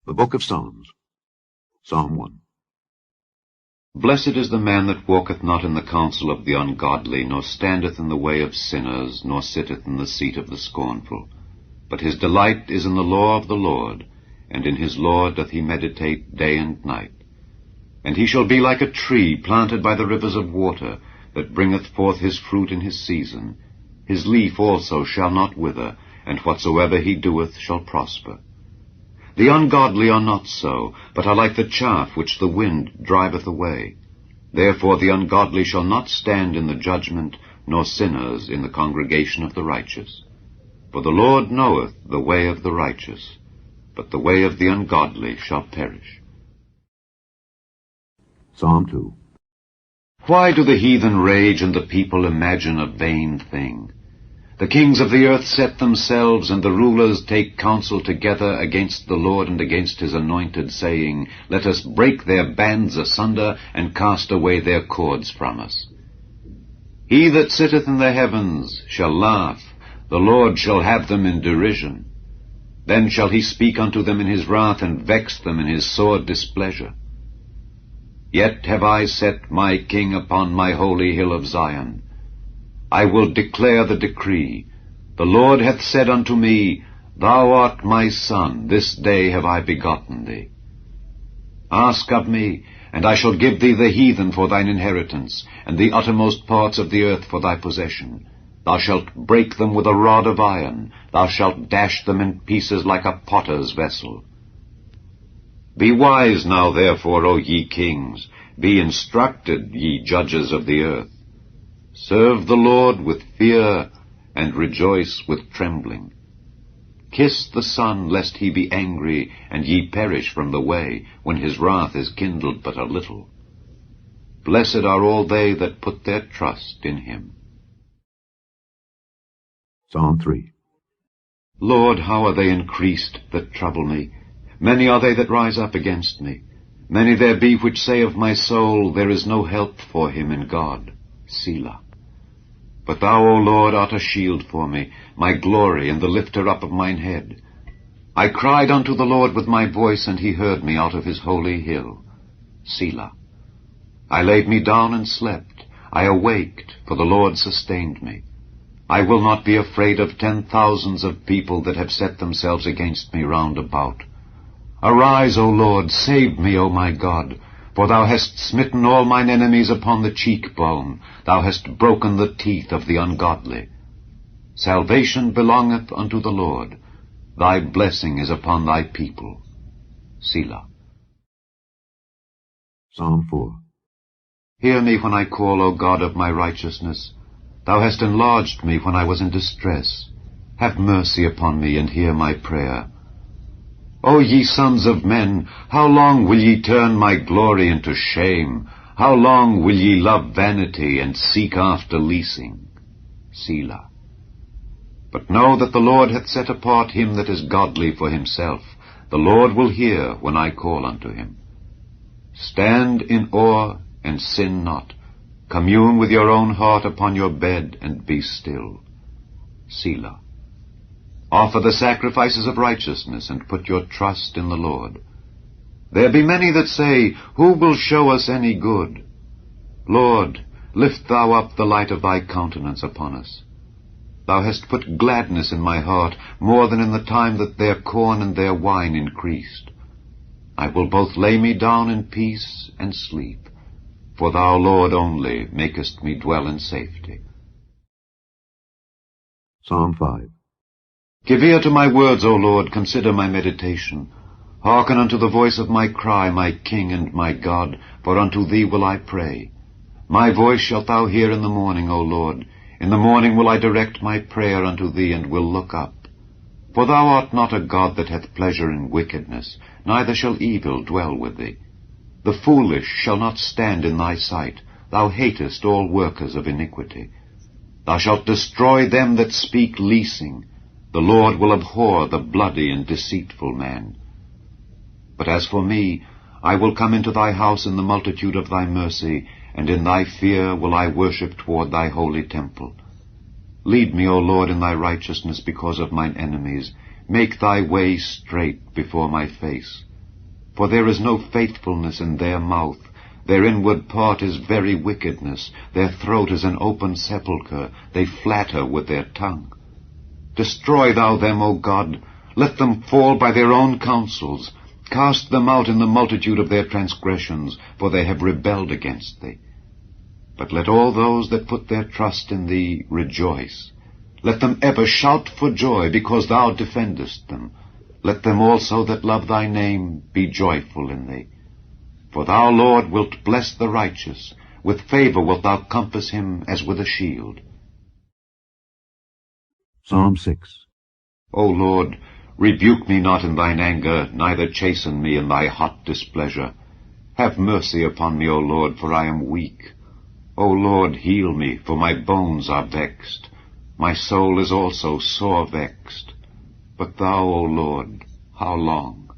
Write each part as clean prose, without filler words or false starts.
The Book of Psalms, Psalm 1. Blessed is the man that walketh not in the counsel of the ungodly, nor standeth in the way of sinners, nor sitteth in the seat of the scornful. But his delight is in the law of the Lord, and in his law doth he meditate day and night. And he shall be like a tree planted by the rivers of water, that bringeth forth his fruit in his season. His leaf also shall not wither, and whatsoever he doeth shall prosper. The ungodly are not so, but are like the chaff which the wind driveth away. Therefore the ungodly shall not stand in the judgment, nor sinners in the congregation of the righteous. For the Lord knoweth the way of the righteous, but the way of the ungodly shall perish. Psalm 2. Why do the heathen rage, and the people imagine a vain thing? The kings of the earth set themselves, and the rulers take counsel together against the Lord and against his anointed, saying, Let us break their bands asunder, and cast away their cords from us. He that sitteth in the heavens shall laugh, the Lord shall have them in derision. Then shall he speak unto them in his wrath, and vex them in his sore displeasure. Yet have I set my king upon my holy hill of Zion. I will declare the decree. The Lord hath said unto me, Thou art my son, this day have I begotten thee. Ask of me, and I shall give thee the heathen for thine inheritance, and the uttermost parts of the earth for thy possession. Thou shalt break them with a rod of iron, thou shalt dash them in pieces like a potter's vessel. Be wise now therefore, O ye kings, be instructed, ye judges of the earth. Serve the Lord with fear, and rejoice with trembling. Kiss the Son, lest he be angry, and ye perish from the way, when his wrath is kindled but a little. Blessed are all they that put their trust in him. Psalm 3. Lord, how are they increased that trouble me? Many are they that rise up against me. Many there be which say of my soul, There is no help for him in God. Selah. But thou, O Lord, art a shield for me, my glory, and the lifter up of mine head. I cried unto the Lord with my voice, and he heard me out of his holy hill. Selah. I laid me down and slept. I awaked, for the Lord sustained me. I will not be afraid of 10,000s of people that have set themselves against me round about. Arise, O Lord, save me, O my God. For thou hast smitten all mine enemies upon the cheekbone. Thou hast broken the teeth of the ungodly. Salvation belongeth unto the Lord. Thy blessing is upon thy people. Selah. Psalm 4. Hear me when I call, O God of my righteousness. Thou hast enlarged me when I was in distress. Have mercy upon me, and hear my prayer. O ye sons of men, how long will ye turn my glory into shame? How long will ye love vanity, and seek after leasing? Selah. But know that the Lord hath set apart him that is godly for himself. The Lord will hear when I call unto him. Stand in awe, and sin not. Commune with your own heart upon your bed, and be still. Selah. Offer the sacrifices of righteousness, and put your trust in the Lord. There be many that say, Who will show us any good? Lord, lift thou up the light of thy countenance upon us. Thou hast put gladness in my heart, more than in the time that their corn and their wine increased. I will both lay me down in peace and sleep, for thou, Lord, only makest me dwell in safety. Psalm 5. Give ear to my words, O Lord, consider my meditation. Hearken unto the voice of my cry, my King and my God, for unto thee will I pray. My voice shalt thou hear in the morning, O Lord. In the morning will I direct my prayer unto thee, and will look up. For thou art not a God that hath pleasure in wickedness, neither shall evil dwell with thee. The foolish shall not stand in thy sight. Thou hatest all workers of iniquity. Thou shalt destroy them that speak leasing. The Lord will abhor the bloody and deceitful man. But as for me, I will come into thy house in the multitude of thy mercy, and in thy fear will I worship toward thy holy temple. Lead me, O Lord, in thy righteousness because of mine enemies. Make thy way straight before my face. For there is no faithfulness in their mouth. Their inward part is very wickedness. Their throat is an open sepulchre. They flatter with their tongue. Destroy thou them, O God. Let them fall by their own counsels. Cast them out in the multitude of their transgressions, for they have rebelled against thee. But let all those that put their trust in thee rejoice. Let them ever shout for joy, because thou defendest them. Let them also that love thy name be joyful in thee. For thou, Lord, wilt bless the righteous. With favor wilt thou compass him as with a shield. Psalm 6. O Lord, rebuke me not in thine anger, neither chasten me in thy hot displeasure. Have mercy upon me, O Lord, for I am weak. O Lord, heal me, for my bones are vexed. My soul is also sore vexed. But thou, O Lord, how long?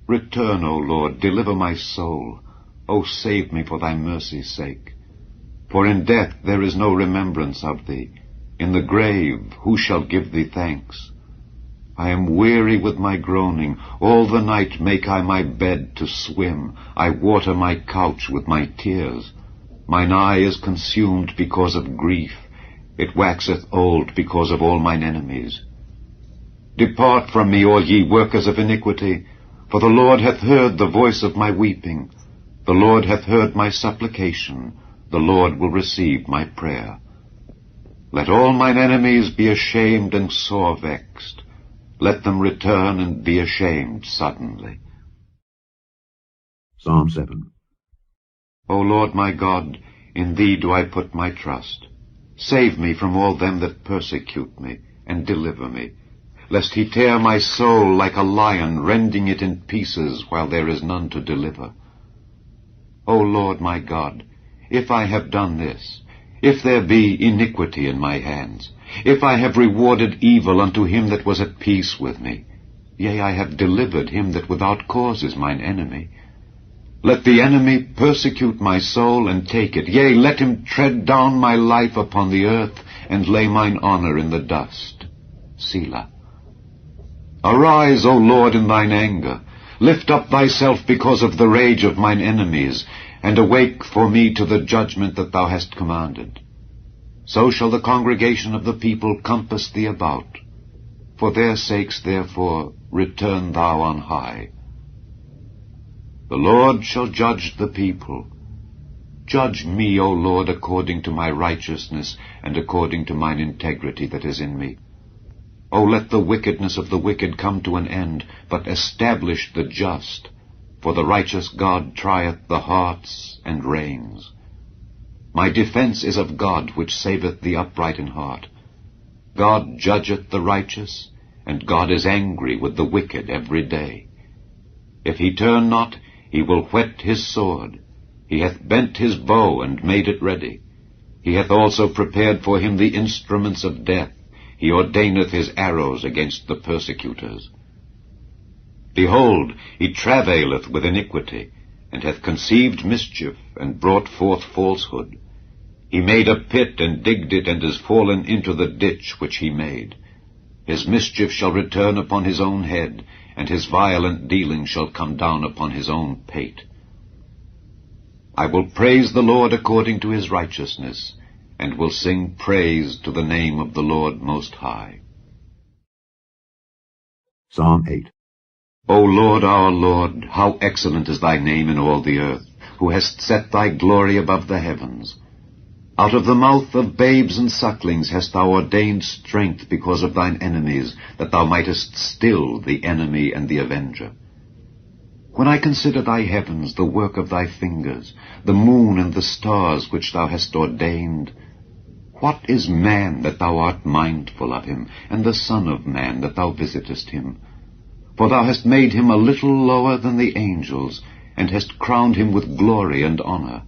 Return, O Lord, deliver my soul. O save me for thy mercy's sake. For in death there is no remembrance of thee. In the grave who shall give thee thanks? I am weary with my groaning. All the night make I my bed to swim. I water my couch with my tears. Mine eye is consumed because of grief. It waxeth old because of all mine enemies. Depart from me, all ye workers of iniquity, for the Lord hath heard the voice of my weeping. The Lord hath heard my supplication. The Lord will receive my prayer. Let all mine enemies be ashamed and sore vexed. Let them return and be ashamed suddenly. Psalm 7. O Lord my God, in thee do I put my trust. Save me from all them that persecute me, and deliver me, lest he tear my soul like a lion, rending it in pieces while there is none to deliver. O Lord my God, if I have done this, if there be iniquity in my hands, if I have rewarded evil unto him that was at peace with me, yea, I have delivered him that without cause is mine enemy. Let the enemy persecute my soul and take it. Yea, let him tread down my life upon the earth, and lay mine honor in the dust. Selah. Arise, O Lord, in thine anger. Lift up thyself because of the rage of mine enemies, and awake for me to the judgment that thou hast commanded. So shall the congregation of the people compass thee about. For their sakes, therefore, return thou on high. The Lord shall judge the people. Judge me, O Lord, according to my righteousness, and according to mine integrity that is in me. O let the wickedness of the wicked come to an end, but establish the just. For the righteous God trieth the hearts and reigns. My defense is of God, which saveth the upright in heart. God judgeth the righteous, and God is angry with the wicked every day. If he turn not, he will whet his sword. He hath bent his bow and made it ready. He hath also prepared for him the instruments of death. He ordaineth his arrows against the persecutors. Behold, he travaileth with iniquity, and hath conceived mischief, and brought forth falsehood. He made a pit, and digged it, and is fallen into the ditch which he made. His mischief shall return upon his own head, and his violent dealing shall come down upon his own pate. I will praise the Lord according to his righteousness, and will sing praise to the name of the Lord Most High. Psalm 8. O Lord, our Lord, how excellent is thy name in all the earth, who hast set thy glory above the heavens. Out of the mouth of babes and sucklings hast thou ordained strength because of thine enemies, that thou mightest still the enemy and the avenger. When I consider thy heavens, the work of thy fingers, the moon and the stars which thou hast ordained, what is man that thou art mindful of him, and the son of man that thou visitest him? For thou hast made him a little lower than the angels, and hast crowned him with glory and honor.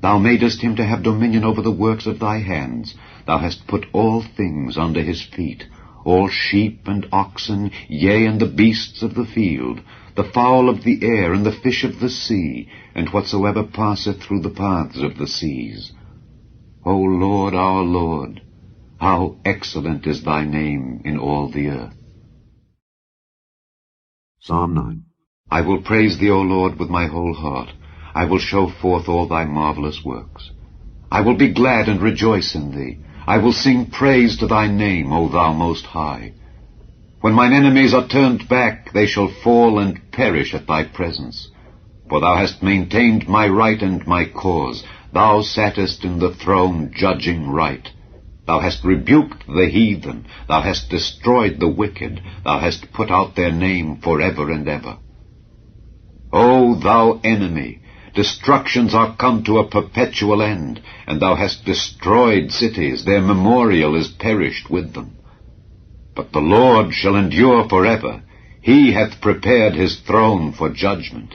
Thou madest him to have dominion over the works of thy hands. Thou hast put all things under his feet, all sheep and oxen, yea, and the beasts of the field, the fowl of the air, and the fish of the sea, and whatsoever passeth through the paths of the seas. O Lord, our Lord, how excellent is thy name in all the earth. Psalm 9. I will praise thee, O Lord, with my whole heart. I will show forth all thy marvelous works. I will be glad and rejoice in thee. I will sing praise to thy name, O thou most high. When mine enemies are turned back, they shall fall and perish at thy presence. For thou hast maintained my right and my cause. Thou sattest in the throne, judging right. Thou hast rebuked the heathen. Thou hast destroyed the wicked. Thou hast put out their name forever and ever. O thou enemy, destructions are come to a perpetual end, and thou hast destroyed cities. Their memorial is perished with them. But the Lord shall endure forever. He hath prepared his throne for judgment.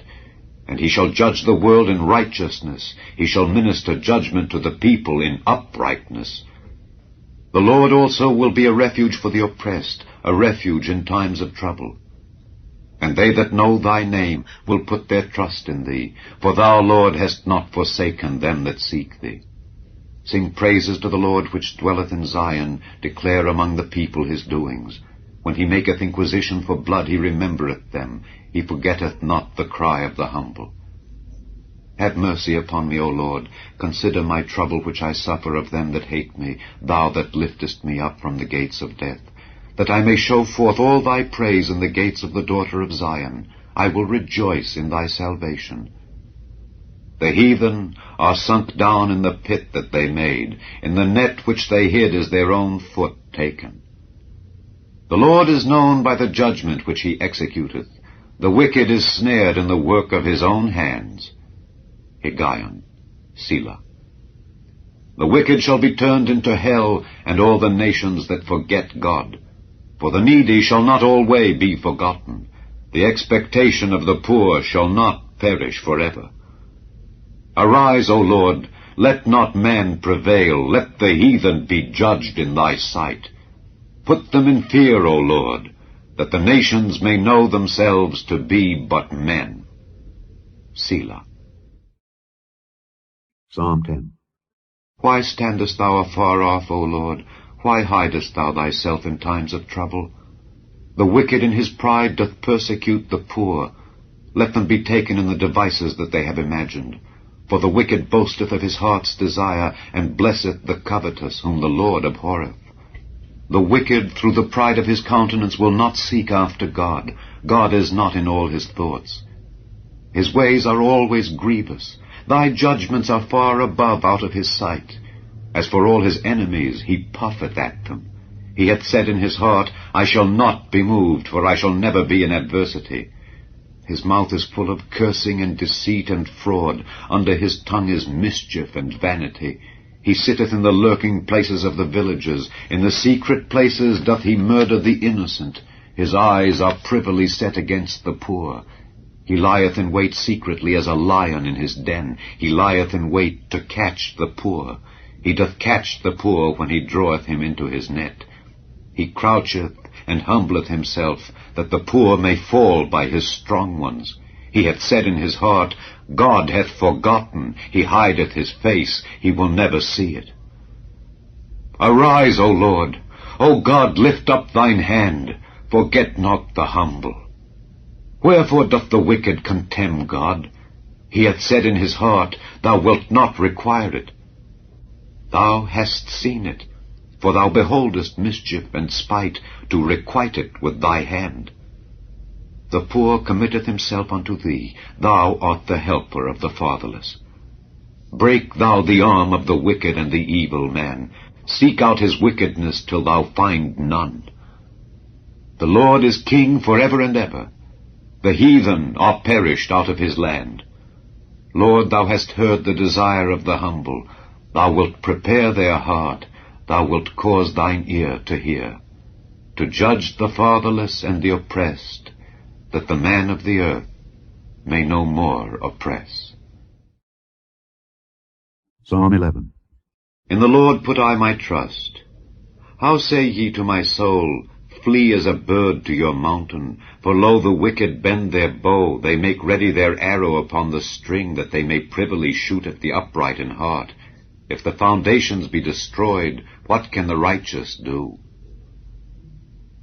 And he shall judge the world in righteousness. He shall minister judgment to the people in uprightness. The Lord also will be a refuge for the oppressed, a refuge in times of trouble. And they that know thy name will put their trust in thee, for thou, Lord, hast not forsaken them that seek thee. Sing praises to the Lord which dwelleth in Zion, declare among the people his doings. When he maketh inquisition for blood, he remembereth them. He forgetteth not the cry of the humble. Have mercy upon me, O Lord. Consider my trouble which I suffer of them that hate me, thou that liftest me up from the gates of death, that I may show forth all thy praise in the gates of the daughter of Zion. I will rejoice in thy salvation. The heathen are sunk down in the pit that they made. In the net which they hid is their own foot taken. The Lord is known by the judgment which he executeth. The wicked is snared in the work of his own hands. Higgaion, Selah. The wicked shall be turned into hell, and all the nations that forget God. For the needy shall not alway be forgotten. The expectation of the poor shall not perish forever. Arise, O Lord, let not man prevail. Let the heathen be judged in thy sight. Put them in fear, O Lord, that the nations may know themselves to be but men. Selah. Psalm 10. Why standest thou afar off, O Lord? Why hidest thou thyself in times of trouble? The wicked in his pride doth persecute the poor. Let them be taken in the devices that they have imagined. For the wicked boasteth of his heart's desire, and blesseth the covetous, whom the Lord abhorreth. The wicked, through the pride of his countenance, will not seek after God. God is not in all his thoughts. His ways are always grievous. Thy judgments are far above out of his sight. As for all his enemies, he puffeth at them. He hath said in his heart, I shall not be moved, for I shall never be in adversity. His mouth is full of cursing and deceit and fraud. Under his tongue is mischief and vanity. He sitteth in the lurking places of the villages. In the secret places doth he murder the innocent. His eyes are privily set against the poor. He lieth in wait secretly as a lion in his den. He lieth in wait to catch the poor. He doth catch the poor when he draweth him into his net. He croucheth and humbleth himself, that the poor may fall by his strong ones. He hath said in his heart, God hath forgotten. He hideth his face. He will never see it. Arise, O Lord. O God, lift up thine hand. Forget not the humble. Wherefore doth the wicked contemn God? He hath said in his heart, Thou wilt not require it. Thou hast seen it, for thou beholdest mischief and spite, to requite it with thy hand. The poor committeth himself unto thee. Thou art the helper of the fatherless. Break thou the arm of the wicked and the evil man. Seek out his wickedness till thou find none. The Lord is king forever and ever. The heathen are perished out of his land. Lord, thou hast heard the desire of the humble. Thou wilt prepare their heart. Thou wilt cause thine ear to hear, to judge the fatherless and the oppressed, that the man of the earth may no more oppress. Psalm 11. In the Lord put I my trust. How say ye to my soul, Flee as a bird to your mountain? For lo, the wicked bend their bow, they make ready their arrow upon the string, that they may privily shoot at the upright in heart. If the foundations be destroyed, what can the righteous do?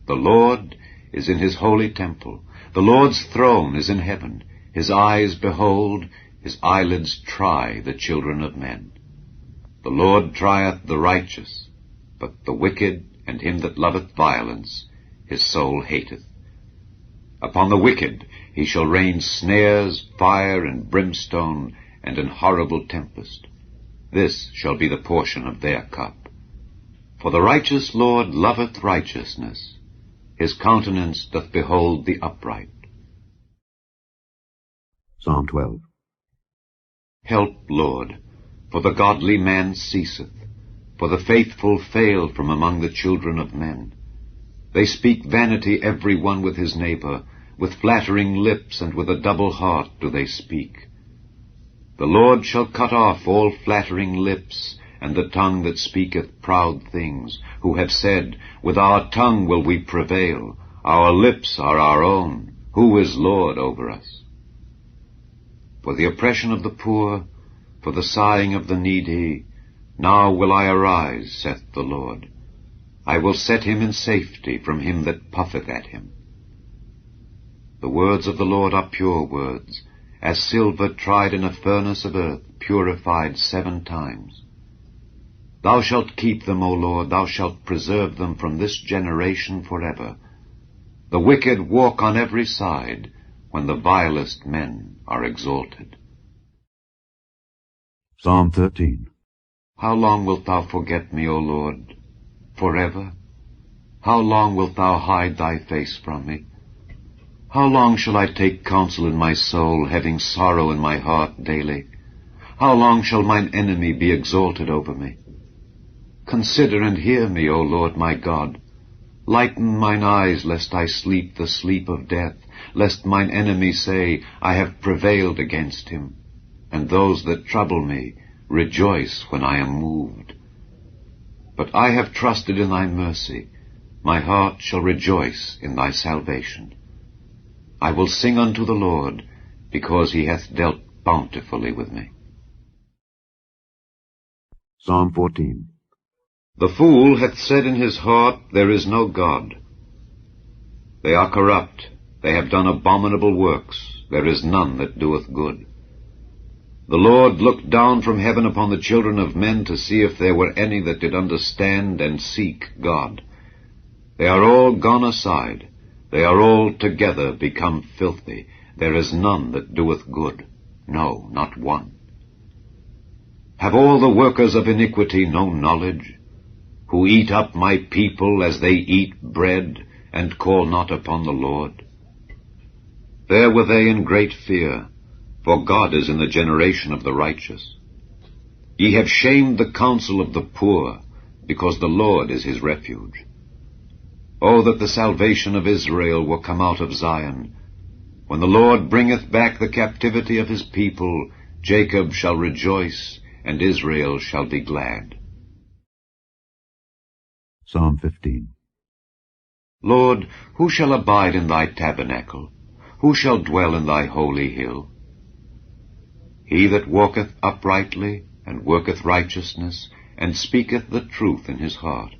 The Lord is in his holy temple. The Lord's throne is in heaven. His eyes behold, his eyelids try the children of men. The Lord trieth the righteous, but the wicked and him that loveth violence his soul hateth. Upon the wicked he shall rain snares, fire, and brimstone, and an horrible tempest. This shall be the portion of their cup. For the righteous Lord loveth righteousness. His countenance doth behold the upright. Psalm 12. Help, Lord, for the godly man ceaseth, for the faithful fail from among the children of men. They speak vanity every one with his neighbor, with flattering lips and with a double heart do they speak. The Lord shall cut off all flattering lips, and the tongue that speaketh proud things, who have said, With our tongue will we prevail, our lips are our own, who is Lord over us? For the oppression of the poor, for the sighing of the needy, now will I arise, saith the Lord. I will set him in safety from him that puffeth at him. The words of the Lord are pure words, as silver tried in a furnace of earth, purified 7 times. Thou shalt keep them, O Lord, thou shalt preserve them from this generation forever. The wicked walk on every side, when the vilest men are exalted. Psalm 13. How long wilt thou forget me, O Lord? Forever? How long wilt thou hide thy face from me? How long shall I take counsel in my soul, having sorrow in my heart daily? How long shall mine enemy be exalted over me? Consider and hear me, O Lord my God. Lighten mine eyes, lest I sleep the sleep of death, lest mine enemy say, I have prevailed against him. And those that trouble me rejoice when I am moved. But I have trusted in thy mercy. My heart shall rejoice in thy salvation. I will sing unto the Lord, because he hath dealt bountifully with me. Psalm 14. The fool hath said in his heart, There is no God. They are corrupt, they have done abominable works, there is none that doeth good. The Lord looked down from heaven upon the children of men to see if there were any that did understand and seek God. They are all gone aside, they are all together become filthy, there is none that doeth good, no, not one. Have all the workers of iniquity no knowledge, who eat up my people as they eat bread, and call not upon the Lord? There were they in great fear, for God is in the generation of the righteous. Ye have shamed the counsel of the poor, because the Lord is his refuge. Oh, that the salvation of Israel were come out of Zion. When the Lord bringeth back the captivity of his people, Jacob shall rejoice, and Israel shall be glad. Psalm 15. Lord, who shall abide in thy tabernacle? Who shall dwell in thy holy hill? He that walketh uprightly, and worketh righteousness, and speaketh the truth in his heart.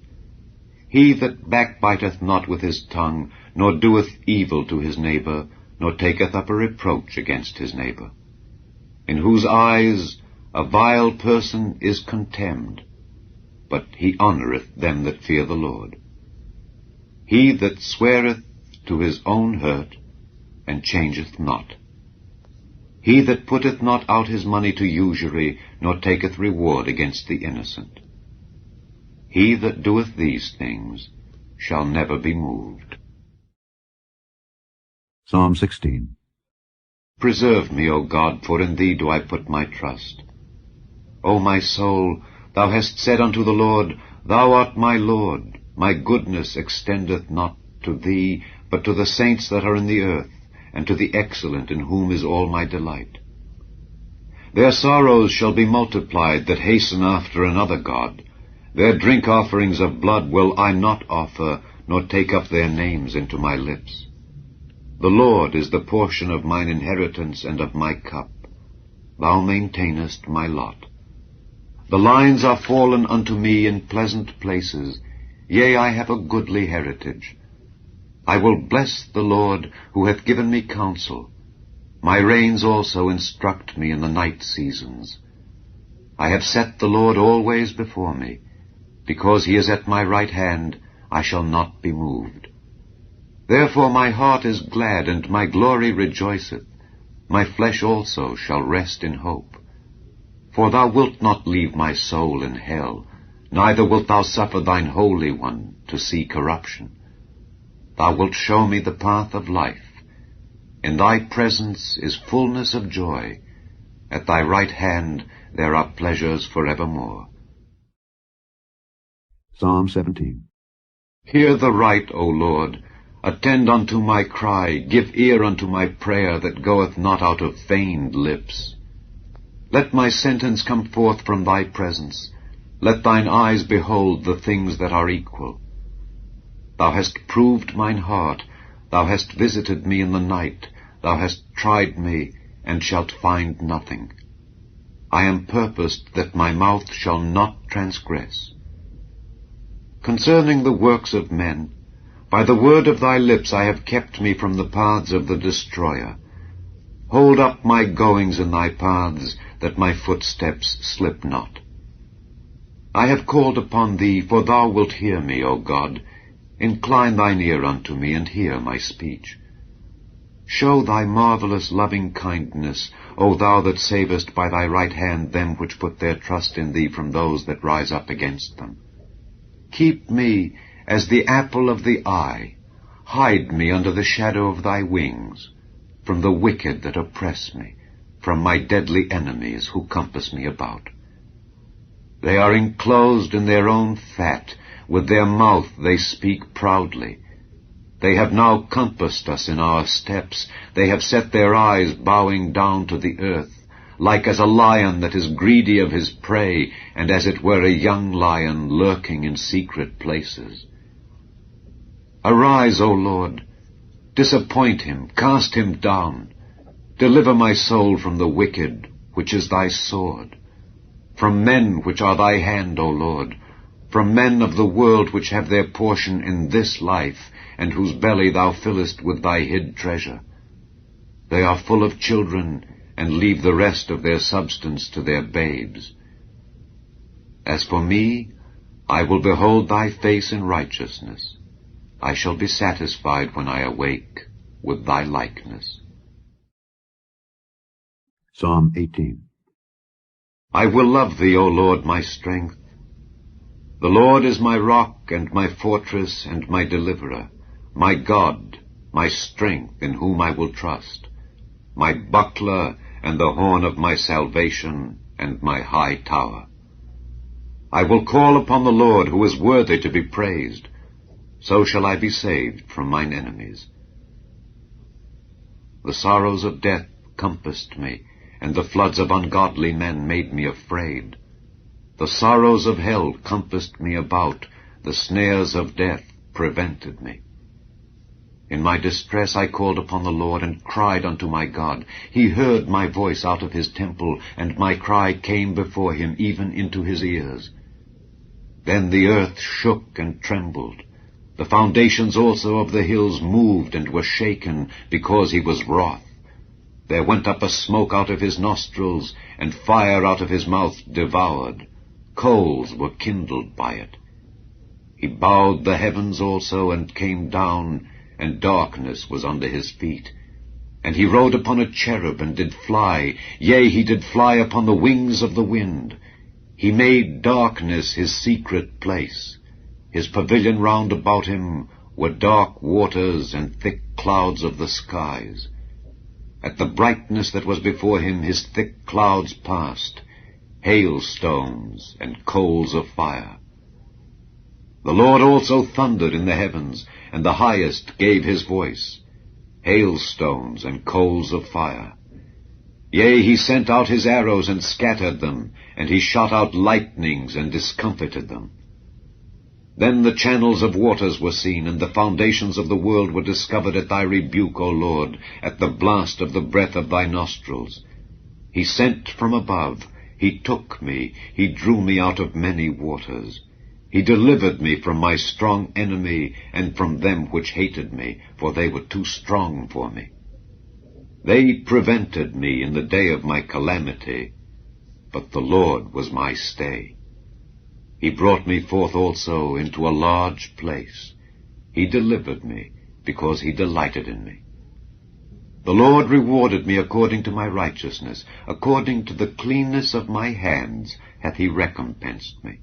He that backbiteth not with his tongue, nor doeth evil to his neighbor, nor taketh up a reproach against his neighbor. In whose eyes a vile person is contemned, but he honoureth them that fear the Lord. He that sweareth to his own hurt, and changeth not. He that putteth not out his money to usury, nor taketh reward against the innocent. He that doeth these things shall never be moved. Psalm 16. Preserve me, O God, for in thee do I put my trust. O my soul, thou hast said unto the Lord, Thou art my Lord. My goodness extendeth not to thee, but to the saints that are in the earth, and to the excellent in whom is all my delight. Their sorrows shall be multiplied that hasten after another god. Their drink offerings of blood will I not offer, nor take up their names into my lips. The Lord is the portion of mine inheritance and of my cup. Thou maintainest my lot. The lines are fallen unto me in pleasant places. Yea, I have a goodly heritage. I will bless the Lord who hath given me counsel. My reins also instruct me in the night seasons. I have set the Lord always before me. Because he is at my right hand, I shall not be moved. Therefore my heart is glad, and my glory rejoiceth. My flesh also shall rest in hope. For thou wilt not leave my soul in hell, neither wilt thou suffer thine Holy One to see corruption. Thou wilt show me the path of life. In thy presence is fullness of joy. At thy right hand there are pleasures forevermore. Psalm 17. Hear the right, O Lord. Attend unto my cry. Give ear unto my prayer that goeth not out of feigned lips. Let my sentence come forth from thy presence. Let thine eyes behold the things that are equal. Thou hast proved mine heart. Thou hast visited me in the night. Thou hast tried me, and shalt find nothing. I am purposed that my mouth shall not transgress. Concerning the works of men, by the word of thy lips I have kept me from the paths of the destroyer. Hold up my goings in thy paths, that my footsteps slip not. I have called upon thee, for thou wilt hear me, O God. Incline thine ear unto me, and hear my speech. Show thy marvelous loving kindness, O thou that savest by thy right hand them which put their trust in thee from those that rise up against them. Keep me as the apple of the eye. Hide me under the shadow of thy wings, from the wicked that oppress me, from my deadly enemies who compass me about. They are enclosed in their own fat. With their mouth they speak proudly. They have now compassed us in our steps. They have set their eyes bowing down to the earth, like as a lion that is greedy of his prey, and as it were a young lion lurking in secret places. Arise, O Lord, disappoint him, cast him down. Deliver my soul from the wicked, which is thy sword, from men which are thy hand, O Lord, from men of the world which have their portion in this life, and whose belly thou fillest with thy hid treasure. They are full of children, and leave the rest of their substance to their babes. As for me, I will behold thy face in righteousness. I shall be satisfied when I awake with thy likeness. Psalm 18. I will love thee, O Lord, my strength. The Lord is my rock and my fortress and my deliverer, my God, my strength, in whom I will trust, my buckler and the horn of my salvation and my high tower. I will call upon the Lord, who is worthy to be praised. So shall I be saved from mine enemies. The sorrows of death compassed me, and the floods of ungodly men made me afraid. The sorrows of hell compassed me about, the snares of death prevented me. In my distress I called upon the Lord, and cried unto my God. He heard my voice out of his temple, and my cry came before him even into his ears. Then the earth shook and trembled. The foundations also of the hills moved and were shaken, because he was wroth. There went up a smoke out of his nostrils, and fire out of his mouth devoured. Coals were kindled by it. He bowed the heavens also, and came down, and darkness was under his feet. And he rode upon a cherub, and did fly, yea, he did fly upon the wings of the wind. He made darkness his secret place. His pavilion round about him were dark waters and thick clouds of the skies. At the brightness that was before him his thick clouds passed, hailstones and coals of fire. The Lord also thundered in the heavens, and the highest gave his voice, hailstones and coals of fire. Yea, he sent out his arrows and scattered them, and he shot out lightnings and discomfited them. Then the channels of waters were seen, and the foundations of the world were discovered at thy rebuke, O Lord, at the blast of the breath of thy nostrils. He sent from above, he took me, he drew me out of many waters. He delivered me from my strong enemy and from them which hated me, for they were too strong for me. They prevented me in the day of my calamity, but the Lord was my stay. He brought me forth also into a large place. He delivered me, because he delighted in me. The Lord rewarded me according to my righteousness, according to the cleanness of my hands hath he recompensed me.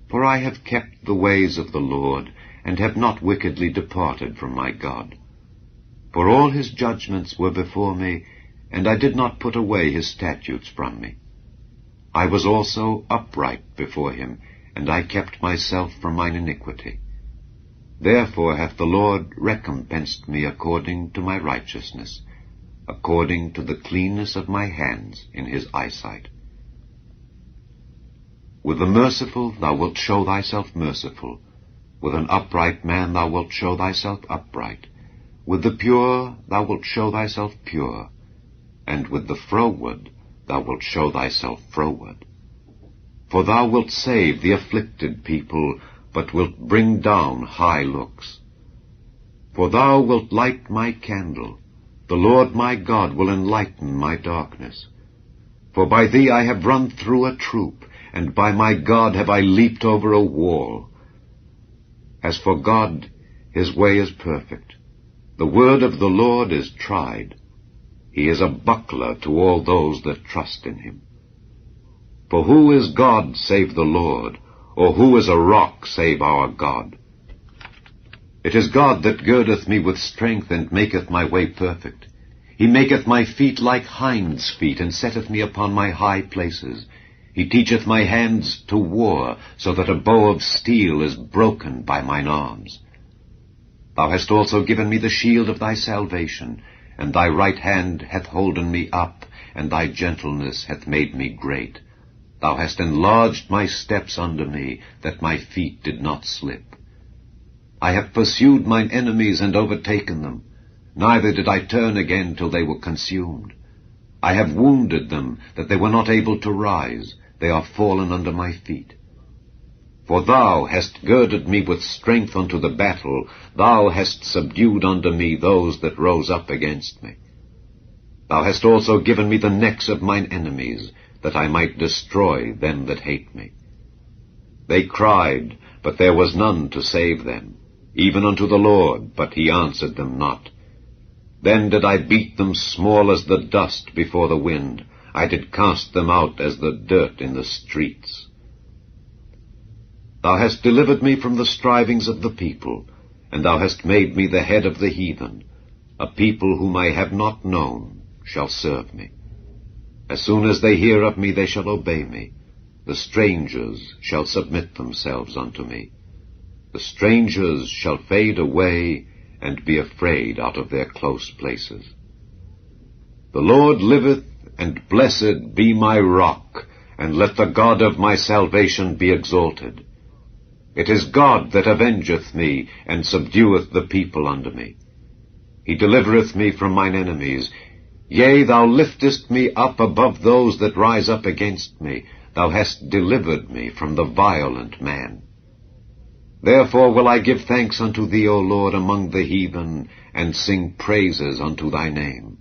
For I have kept the ways of the Lord, and have not wickedly departed from my God. For all his judgments were before me, and I did not put away his statutes from me. I was also upright before him, and I kept myself from mine iniquity. Therefore hath the Lord recompensed me according to my righteousness, according to the cleanness of my hands in his eyesight. With the merciful thou wilt show thyself merciful. With an upright man thou wilt show thyself upright. With the pure thou wilt show thyself pure. And with the froward thou wilt show thyself froward. For thou wilt save the afflicted people, but wilt bring down high looks. For thou wilt light my candle. The Lord my God will enlighten my darkness. For by thee I have run through a troop, and by my God have I leaped over a wall. As for God, his way is perfect. The word of the Lord is tried. He is a buckler to all those that trust in him. For who is God save the Lord? Or who is a rock save our God? It is God that girdeth me with strength, and maketh my way perfect. He maketh my feet like hinds' feet, and setteth me upon my high places. He teacheth my hands to war, so that a bow of steel is broken by mine arms. Thou hast also given me the shield of thy salvation, and thy right hand hath holden me up, and thy gentleness hath made me great. Thou hast enlarged my steps under me, that my feet did not slip. I have pursued mine enemies and overtaken them, neither did I turn again till they were consumed. I have wounded them, that they were not able to rise. They are fallen under my feet. For thou hast girded me with strength unto the battle. Thou hast subdued unto me those that rose up against me. Thou hast also given me the necks of mine enemies, that I might destroy them that hate me. They cried, but there was none to save them, even unto the Lord, but he answered them not. Then did I beat them small as the dust before the wind. I did cast them out as the dirt in the streets. Thou hast delivered me from the strivings of the people, and thou hast made me the head of the heathen. A people whom I have not known shall serve me. As soon as they hear of me, they shall obey me. The strangers shall submit themselves unto me. The strangers shall fade away, and be afraid out of their close places. The Lord liveth, and blessed be my rock, and let the God of my salvation be exalted. It is God that avengeth me, and subdueth the people under me. He delivereth me from mine enemies. Yea, thou liftest me up above those that rise up against me. Thou hast delivered me from the violent man. Therefore will I give thanks unto thee, O Lord, among the heathen, and sing praises unto thy name.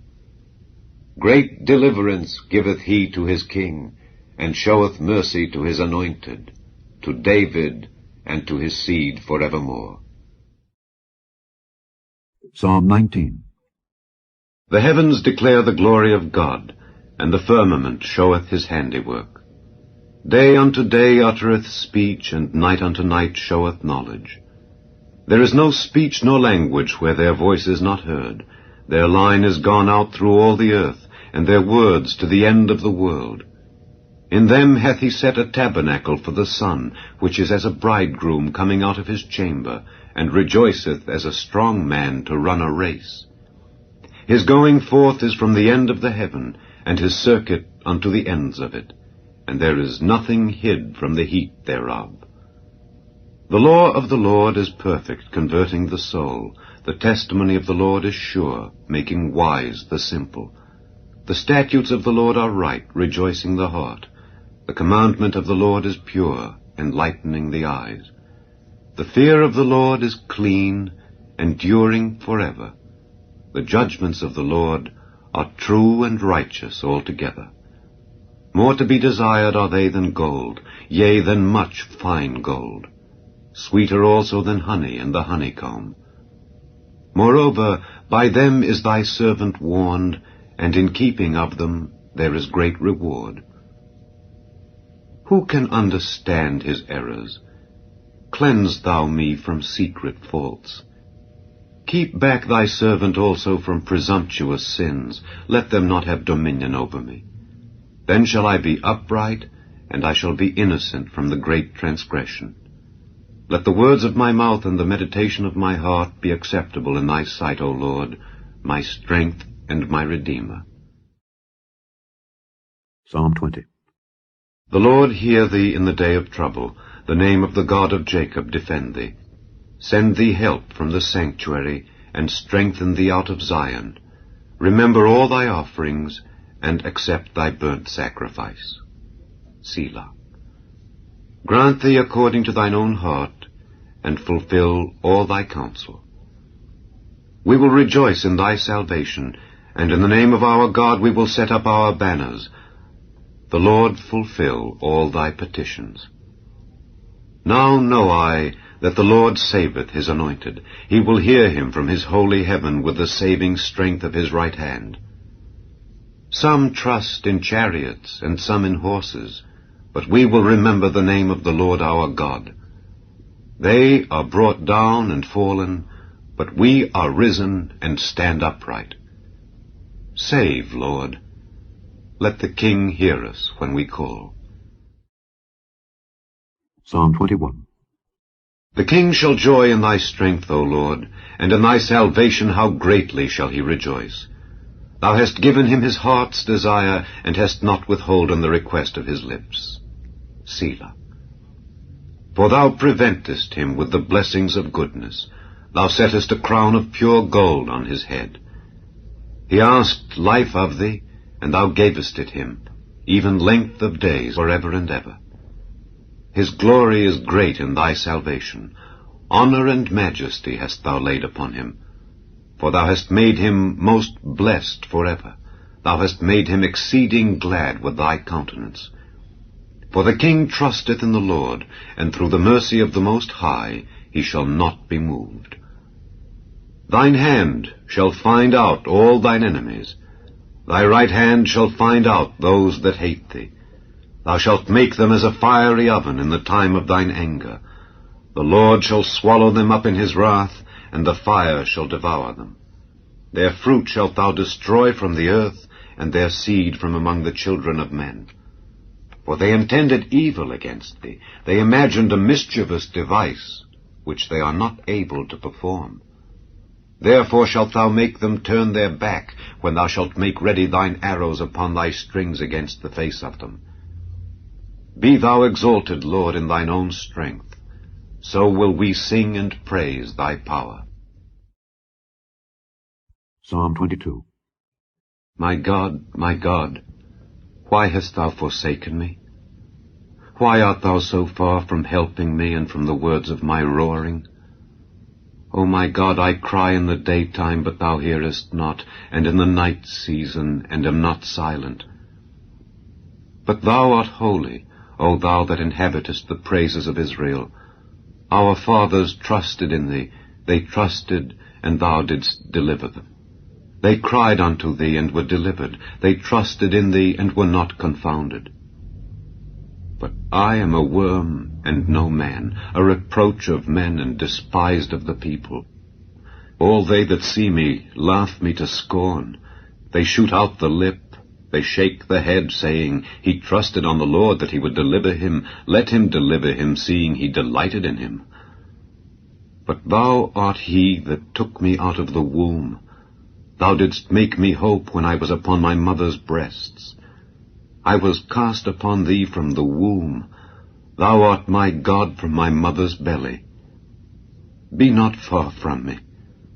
Great deliverance giveth he to his king, and showeth mercy to his anointed, to David, and to his seed forevermore. Psalm 19. The heavens declare the glory of God, and the firmament showeth his handiwork. Day unto day uttereth speech, and night unto night showeth knowledge. There is no speech nor language where their voice is not heard. Their line is gone out through all the earth, and their words to the end of the world. In them hath he set a tabernacle for the sun, which is as a bridegroom coming out of his chamber, and rejoiceth as a strong man to run a race. His going forth is from the end of the heaven, and his circuit unto the ends of it, and there is nothing hid from the heat thereof. The law of the Lord is perfect, converting the soul. The testimony of the Lord is sure, making wise the simple. The statutes of the Lord are right, rejoicing the heart. The commandment of the Lord is pure, enlightening the eyes. The fear of the Lord is clean, enduring forever. The judgments of the Lord are true and righteous altogether. More to be desired are they than gold, yea, than much fine gold. Sweeter also than honey and the honeycomb. Moreover, by them is thy servant warned, and in keeping of them there is great reward. Who can understand his errors? Cleanse thou me from secret faults. Keep back thy servant also from presumptuous sins. Let them not have dominion over me. Then shall I be upright, and I shall be innocent from the great transgression. Let the words of my mouth and the meditation of my heart be acceptable in thy sight, O Lord, my strength and my Redeemer. Psalm 20. The Lord hear thee in the day of trouble. The name of the God of Jacob defend thee. Send thee help from the sanctuary, and strengthen thee out of Zion. Remember all thy offerings, and accept thy burnt sacrifice. Selah. Grant thee according to thine own heart, and fulfill all thy counsel. We will rejoice in thy salvation, and in the name of our God we will set up our banners. The Lord fulfill all thy petitions. Now know I that the Lord saveth his anointed. He will hear him from his holy heaven with the saving strength of his right hand. Some trust in chariots, and some in horses, but we will remember the name of the Lord our God. They are brought down and fallen, but we are risen and stand upright. Save, Lord. Let the King hear us when we call. Psalm 21. The king shall joy in thy strength, O Lord, and in thy salvation how greatly shall he rejoice. Thou hast given him his heart's desire, and hast not withholden the request of his lips. Selah. For thou preventest him with the blessings of goodness. Thou settest a crown of pure gold on his head. He asked life of thee, and thou gavest it him, even length of days forever and ever. His glory is great in thy salvation. Honor and majesty hast thou laid upon him. For thou hast made him most blessed forever. Thou hast made him exceeding glad with thy countenance. For the king trusteth in the Lord, and through the mercy of the Most High he shall not be moved. Thine hand shall find out all thine enemies. Thy right hand shall find out those that hate thee. Thou shalt make them as a fiery oven in the time of thine anger. The Lord shall swallow them up in his wrath, and the fire shall devour them. Their fruit shalt thou destroy from the earth, and their seed from among the children of men. For they intended evil against thee. They imagined a mischievous device, which they are not able to perform. Therefore shalt thou make them turn their back, when thou shalt make ready thine arrows upon thy strings against the face of them. Be thou exalted, Lord, in thine own strength. So will we sing and praise thy power. Psalm 22. My God, why hast thou forsaken me? Why art thou so far from helping me, and from the words of my roaring? O my God, I cry in the daytime, but thou hearest not, and in the night season, and am not silent. But thou art holy, O thou that inhabitest the praises of Israel. Our fathers trusted in thee. They trusted, and thou didst deliver them. They cried unto thee, and were delivered. They trusted in thee, and were not confounded. But I am a worm, and no man, a reproach of men, and despised of the people. All they that see me laugh me to scorn. They shoot out the lip. They shake the head, saying, He trusted on the Lord that he would deliver him. Let him deliver him, seeing he delighted in him. But thou art he that took me out of the womb. Thou didst make me hope when I was upon my mother's breasts. I was cast upon thee from the womb. Thou art my God from my mother's belly. Be not far from me,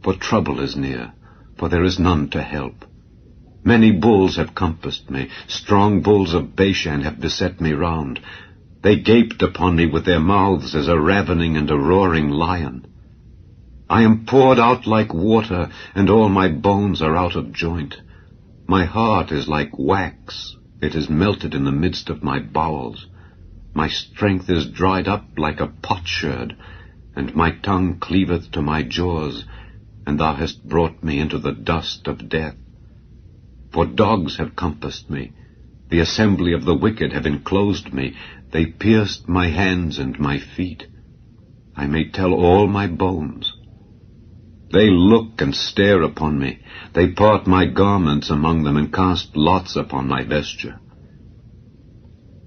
for trouble is near, for there is none to help. Many bulls have compassed me. Strong bulls of Bashan have beset me round. They gaped upon me with their mouths as a ravening and a roaring lion. I am poured out like water, and all my bones are out of joint. My heart is like wax, it is melted in the midst of my bowels. My strength is dried up like a potsherd, and my tongue cleaveth to my jaws, and thou hast brought me into the dust of death. For dogs have compassed me, the assembly of the wicked have enclosed me, they pierced my hands and my feet. I may tell all my bones. They look and stare upon me, they part my garments among them, and cast lots upon my vesture.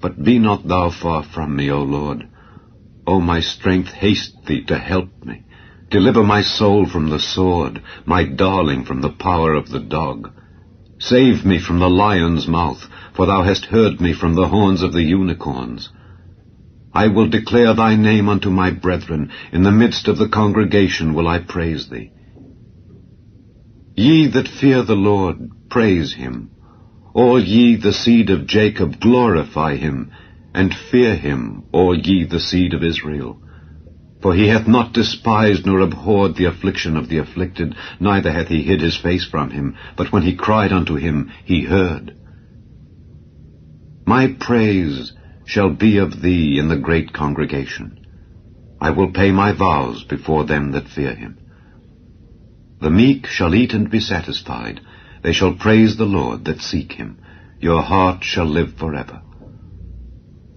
But be not thou far from me, O Lord. O my strength, haste thee to help me. Deliver my soul from the sword, my darling from the power of the dog. Save me from the lion's mouth, for thou hast heard me from the horns of the unicorns. I will declare thy name unto my brethren. In the midst of the congregation will I praise thee. Ye that fear the Lord, praise him. All ye the seed of Jacob, glorify him, and fear him, all ye the seed of Israel. For he hath not despised nor abhorred the affliction of the afflicted, neither hath he hid his face from him, but when he cried unto him, he heard. My praise shall be of thee in the great congregation. I will pay my vows before them that fear him. The meek shall eat and be satisfied. They shall praise the Lord that seek him. Your heart shall live forever.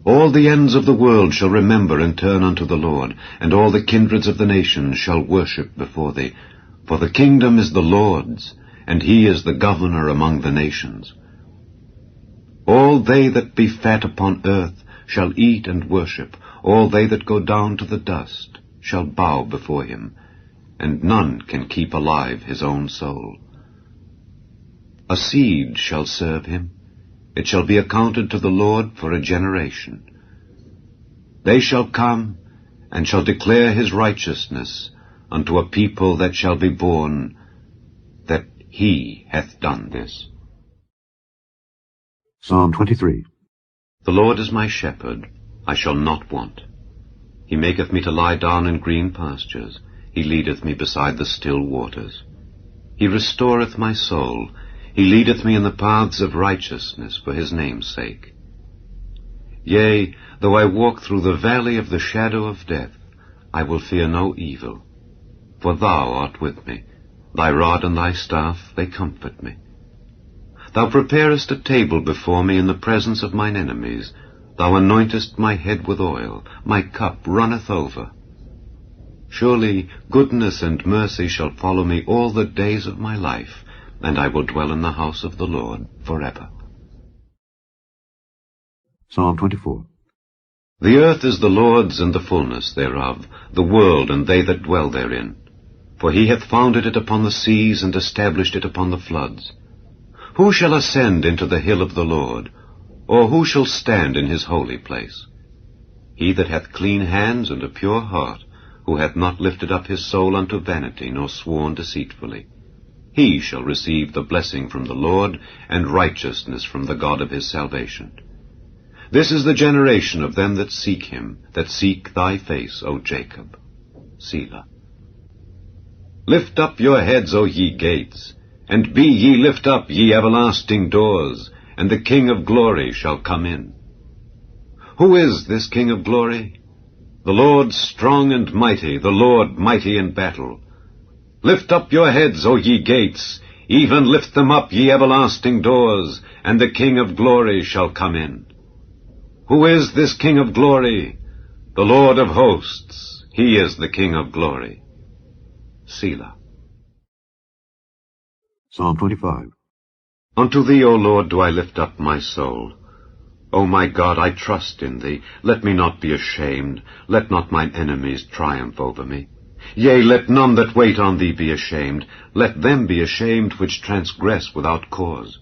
All the ends of the world shall remember and turn unto the Lord, and all the kindreds of the nations shall worship before thee. For the kingdom is the Lord's, and he is the governor among the nations. All they that be fat upon earth shall eat and worship. All they that go down to the dust shall bow before him, and none can keep alive his own soul. A seed shall serve him. It shall be accounted to the Lord for a generation. They shall come and shall declare his righteousness unto a people that shall be born, that he hath done this. Psalm 23. The Lord is my shepherd, I shall not want. He maketh me to lie down in green pastures. He leadeth me beside the still waters. He restoreth my soul. He leadeth me in the paths of righteousness for his name's sake. Yea, though I walk through the valley of the shadow of death, I will fear no evil. For thou art with me. Thy rod and thy staff, they comfort me. Thou preparest a table before me in the presence of mine enemies. Thou anointest my head with oil. My cup runneth over. Surely goodness and mercy shall follow me all the days of my life, and I will dwell in the house of the Lord forever. Psalm 24. The earth is the Lord's and the fullness thereof, the world and they that dwell therein. For he hath founded it upon the seas and established it upon the floods. Who shall ascend into the hill of the Lord, or who shall stand in his holy place? He that hath clean hands and a pure heart, who hath not lifted up his soul unto vanity, nor sworn deceitfully. He shall receive the blessing from the Lord, and righteousness from the God of his salvation. This is the generation of them that seek him, that seek thy face, O Jacob. Selah. Lift up your heads, O ye gates, and be ye lift up, ye everlasting doors, and the King of glory shall come in. Who is this King of glory? The Lord strong and mighty, the Lord mighty in battle. Lift up your heads, O ye gates, even lift them up, ye everlasting doors, and the King of glory shall come in. Who is this King of glory? The Lord of hosts, he is the King of glory. Selah. Psalm 25. Unto thee, O Lord, do I lift up my soul. O my God, I trust in thee. Let me not be ashamed. Let not mine enemies triumph over me. Yea, let none that wait on thee be ashamed. Let them be ashamed which transgress without cause.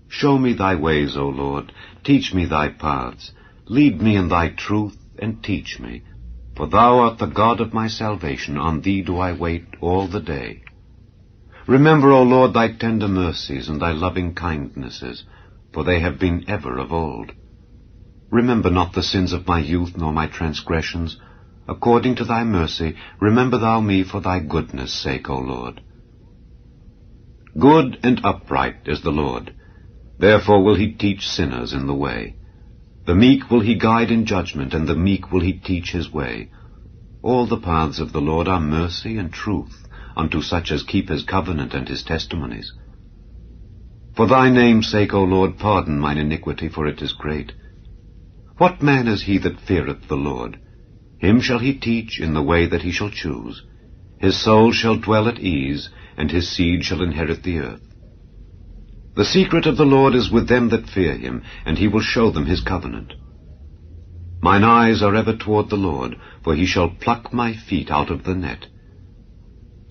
Show me thy ways, O Lord. Teach me thy paths. Lead me in thy truth, and teach me. For thou art the God of my salvation. On thee do I wait all the day. Remember, O Lord, thy tender mercies and thy loving kindnesses, for they have been ever of old. Remember not the sins of my youth, nor my transgressions. According to thy mercy, remember thou me for thy goodness' sake, O Lord. Good and upright is the Lord. Therefore will he teach sinners in the way. The meek will he guide in judgment, and the meek will he teach his way. All the paths of the Lord are mercy and truth, unto such as keep his covenant and his testimonies. For thy name's sake, O Lord, pardon mine iniquity, for it is great. What man is he that feareth the Lord? Him shall he teach in the way that he shall choose. His soul shall dwell at ease, and his seed shall inherit the earth. The secret of the Lord is with them that fear him, and he will show them his covenant. Mine eyes are ever toward the Lord, for he shall pluck my feet out of the net.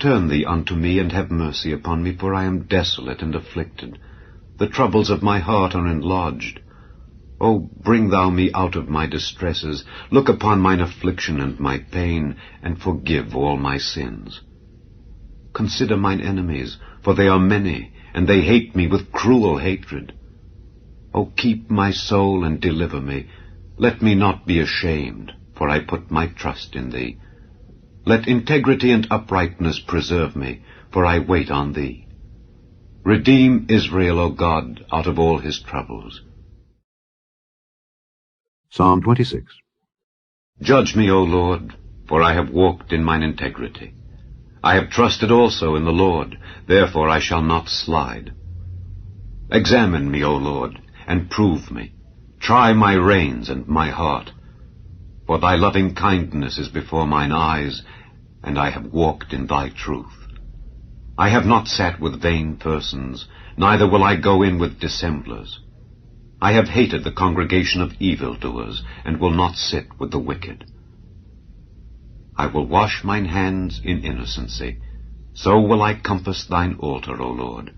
Turn thee unto me, and have mercy upon me, for I am desolate and afflicted. The troubles of my heart are enlarged. O bring thou me out of my distresses, look upon mine affliction and my pain, and forgive all my sins. Consider mine enemies, for they are many, and they hate me with cruel hatred. O keep my soul and deliver me. Let me not be ashamed, for I put my trust in thee. Let integrity and uprightness preserve me, for I wait on thee. Redeem Israel, O God, out of all his troubles. Psalm 26. Judge me, O Lord, for I have walked in mine integrity. I have trusted also in the Lord, therefore I shall not slide. Examine me, O Lord, and prove me. Try my reins and my heart. For thy loving kindness is before mine eyes, and I have walked in thy truth. I have not sat with vain persons, neither will I go in with dissemblers. I have hated the congregation of evildoers, and will not sit with the wicked. I will wash mine hands in innocency. So will I compass thine altar, O Lord,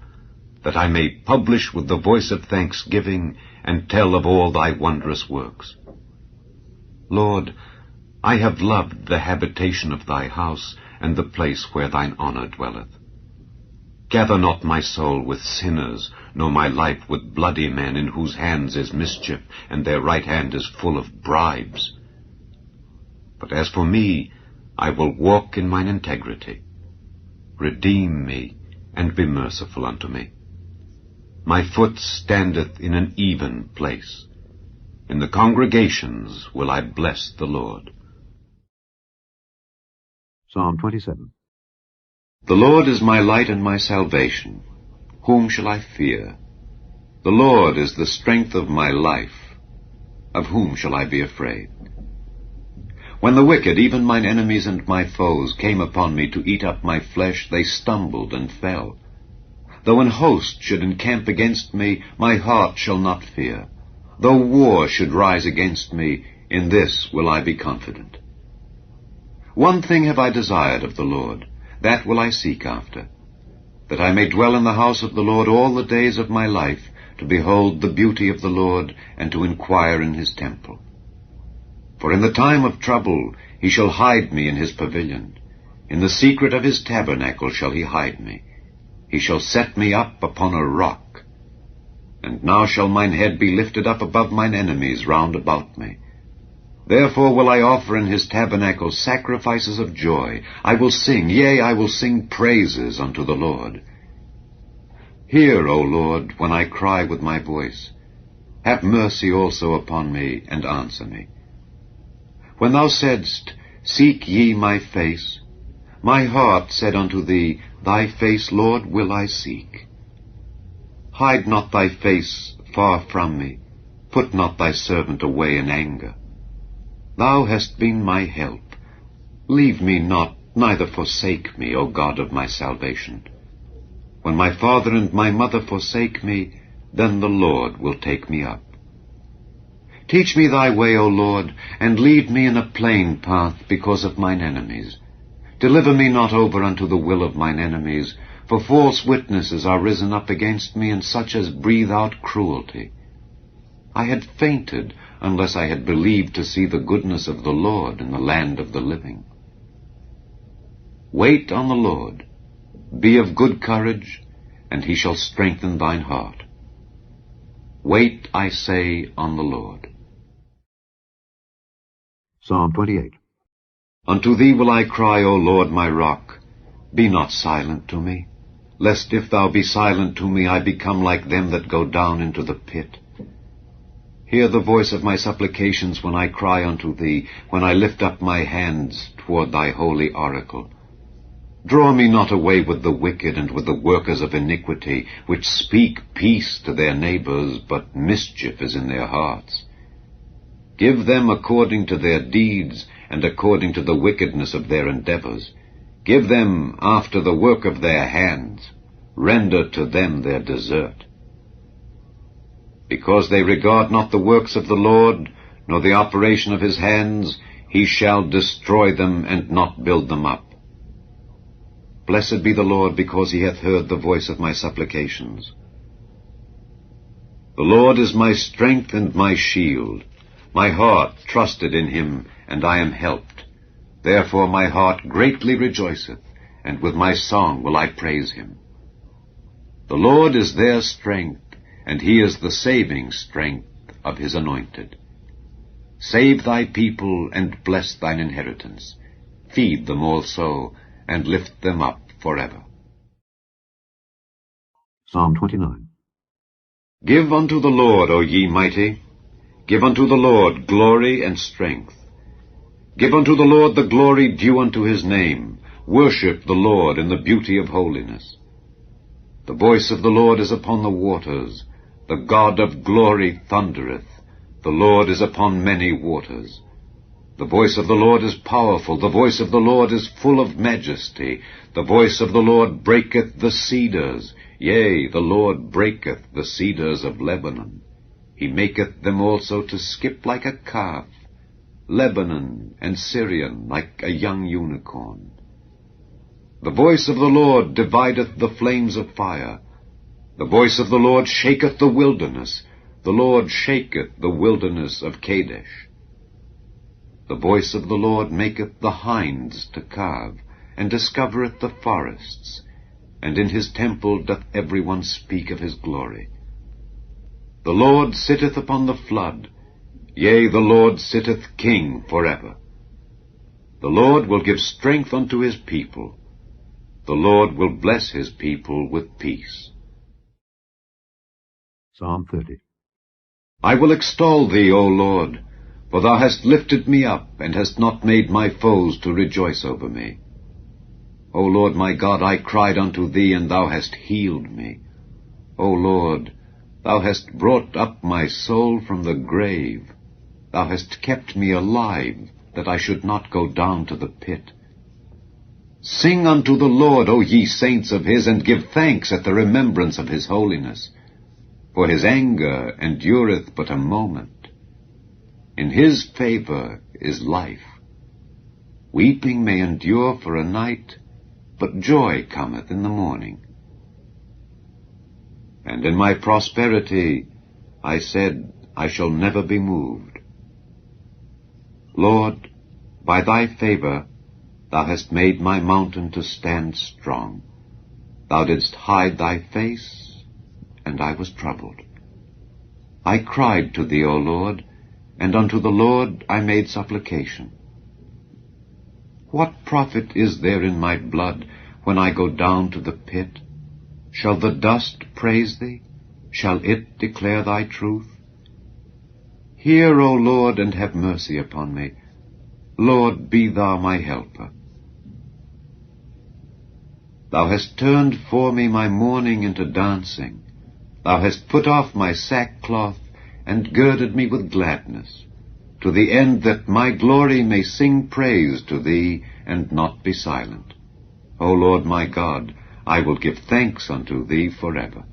that I may publish with the voice of thanksgiving, and tell of all thy wondrous works. Lord, I have loved the habitation of thy house, and the place where thine honor dwelleth. Gather not my soul with sinners, nor my life with bloody men, in whose hands is mischief, and their right hand is full of bribes. But as for me, I will walk in mine integrity. Redeem me, and be merciful unto me. My foot standeth in an even place. In the congregations will I bless the Lord. Psalm 27. The Lord is my light and my salvation. Whom shall I fear? The Lord is the strength of my life. Of whom shall I be afraid? When the wicked, even mine enemies and my foes, came upon me to eat up my flesh, they stumbled and fell. Though an host should encamp against me, my heart shall not fear. Though war should rise against me, in this will I be confident. One thing have I desired of the Lord, that will I seek after, that I may dwell in the house of the Lord all the days of my life, to behold the beauty of the Lord, and to inquire in his temple. For in the time of trouble he shall hide me in his pavilion. In the secret of his tabernacle shall he hide me. He shall set me up upon a rock. And now shall mine head be lifted up above mine enemies round about me. Therefore will I offer in his tabernacle sacrifices of joy. I will sing, yea, I will sing praises unto the Lord. Hear, O Lord, when I cry with my voice. Have mercy also upon me, and answer me. When thou saidst, Seek ye my face, my heart said unto thee, Thy face, Lord, will I seek. Hide not thy face far from me. Put not thy servant away in anger. Thou hast been my help. Leave me not, neither forsake me, O God of my salvation. When my father and my mother forsake me, then the Lord will take me up. Teach me thy way, O Lord, and lead me in a plain path because of mine enemies. Deliver me not over unto the will of mine enemies, for false witnesses are risen up against me, and such as breathe out cruelty. I had fainted, unless I had believed to see the goodness of the Lord in the land of the living. Wait on the Lord. Be of good courage, and he shall strengthen thine heart. Wait, I say, on the Lord. Psalm 28. Unto thee will I cry, O Lord my rock. Be not silent to me, lest if thou be silent to me, I become like them that go down into the pit. Hear the voice of my supplications when I cry unto thee, when I lift up my hands toward thy holy oracle. Draw me not away with the wicked and with the workers of iniquity, which speak peace to their neighbors, but mischief is in their hearts. Give them according to their deeds, and according to the wickedness of their endeavors. Give them after the work of their hands. Render to them their desert. Because they regard not the works of the Lord, nor the operation of his hands, he shall destroy them and not build them up. Blessed be the Lord, because he hath heard the voice of my supplications. The Lord is my strength and my shield. My heart trusted in him, and I am helped. Therefore my heart greatly rejoiceth, and with my song will I praise him. The Lord is their strength, and he is the saving strength of his anointed. Save thy people, and bless thine inheritance. Feed them also, and lift them up forever. Psalm 29. Give unto the Lord, O ye mighty. Give unto the Lord glory and strength. Give unto the Lord the glory due unto his name. Worship the Lord in the beauty of holiness. The voice of the Lord is upon the waters. The God of glory thundereth. The Lord is upon many waters. The voice of the Lord is powerful. The voice of the Lord is full of majesty. The voice of the Lord breaketh the cedars. Yea, the Lord breaketh the cedars of Lebanon. He maketh them also to skip like a calf. Lebanon and Syrian like a young unicorn. The voice of the Lord divideth the flames of fire. The voice of the Lord shaketh the wilderness. The Lord shaketh the wilderness of Kadesh. The voice of the Lord maketh the hinds to calve, and discovereth the forests, and in his temple doth every one speak of his glory. The Lord sitteth upon the flood, yea, the Lord sitteth king forever. The Lord will give strength unto his people. The Lord will bless his people with peace. Psalm 30. I will extol thee, O Lord, for thou hast lifted me up, and hast not made my foes to rejoice over me. O Lord my God, I cried unto thee, and thou hast healed me. O Lord, thou hast brought up my soul from the grave. Thou hast kept me alive, that I should not go down to the pit. Sing unto the Lord, O ye saints of his, and give thanks at the remembrance of his holiness. For his anger endureth but a moment. In his favor is life. Weeping may endure for a night, but joy cometh in the morning. And in my prosperity I said, I shall never be moved. Lord, by thy favor thou hast made my mountain to stand strong. Thou didst hide thy face, and I was troubled. I cried to thee, O Lord, and unto the Lord I made supplication. What profit is there in my blood when I go down to the pit? Shall the dust praise thee? Shall it declare thy truth? Hear, O Lord, and have mercy upon me. Lord, be thou my helper. Thou hast turned for me my mourning into dancing. Thou hast put off my sackcloth, and girded me with gladness, to the end that my glory may sing praise to thee, and not be silent. O Lord my God, I will give thanks unto thee forever.